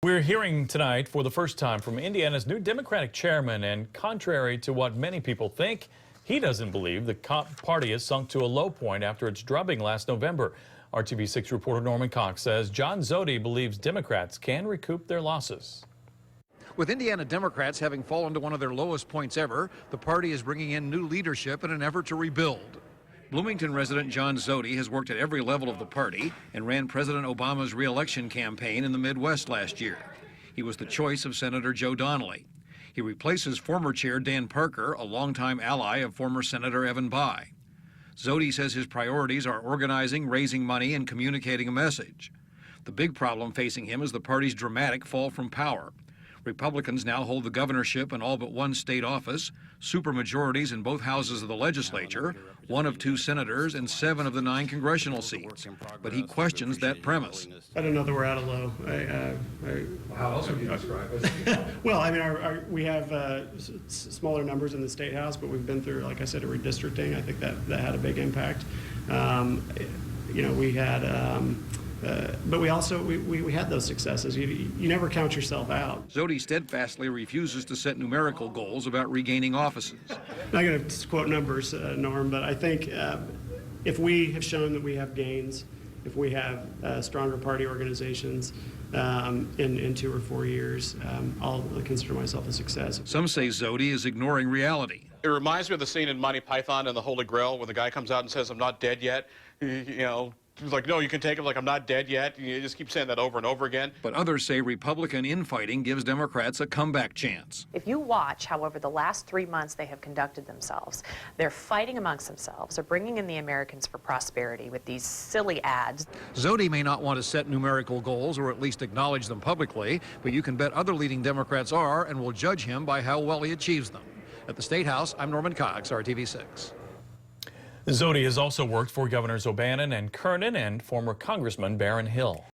We're hearing tonight for the first time from Indiana's new Democratic chairman, and contrary to what many people think, he doesn't believe the party has sunk to a low point after its drubbing last November. RTV6 reporter Norman Cox says John Zody believes Democrats can recoup their losses. With Indiana Democrats having fallen to one of their lowest points ever, the party is bringing in new leadership in an effort to rebuild. Bloomington resident John Zody has worked at every level of the party and ran President Obama's re-election campaign in the Midwest last year. He was the choice of Senator Joe Donnelly. He replaces former chair Dan Parker, a longtime ally of former Senator Evan Bayh. Zody says his priorities are organizing, raising money, and communicating a message. The big problem facing him is the party's dramatic fall from power. Republicans now hold the governorship in all but one state office, supermajorities in both houses of the legislature, one of two senators, and 7 of the 9 congressional seats. But he questions that premise. I don't know that we're at a low. How else would you describe it? Well, I mean, we have smaller numbers in the state house, but we've been through, like I said, a redistricting. I think that had a big impact. You know, we had. But we also we had those successes. You never count yourself out. Zody steadfastly refuses to set numerical goals about regaining offices. I'm not going to quote numbers, Norm, but I think if we have shown that we have gains, if we have stronger party organizations in 2 or 4 years, I'll consider myself a success. Some say Zody is ignoring reality. It reminds me of the scene in Monty Python and the Holy Grail when the guy comes out and says, "I'm not dead yet." You know. He's like, no, you can take him, like, I'm not dead yet. You just keep saying that over and over again. But others say Republican infighting gives Democrats a comeback chance. If you watch, however, the last 3 months they have conducted themselves, they're fighting amongst themselves. They're bringing in the Americans for prosperity with these silly ads. Zody may not want to set numerical goals or at least acknowledge them publicly, but you can bet other leading Democrats are and will judge him by how well he achieves them. At the State House, I'm Norman Cox, RTV6. Zody has also worked for Governors O'Bannon and Kernan and former Congressman Barron Hill.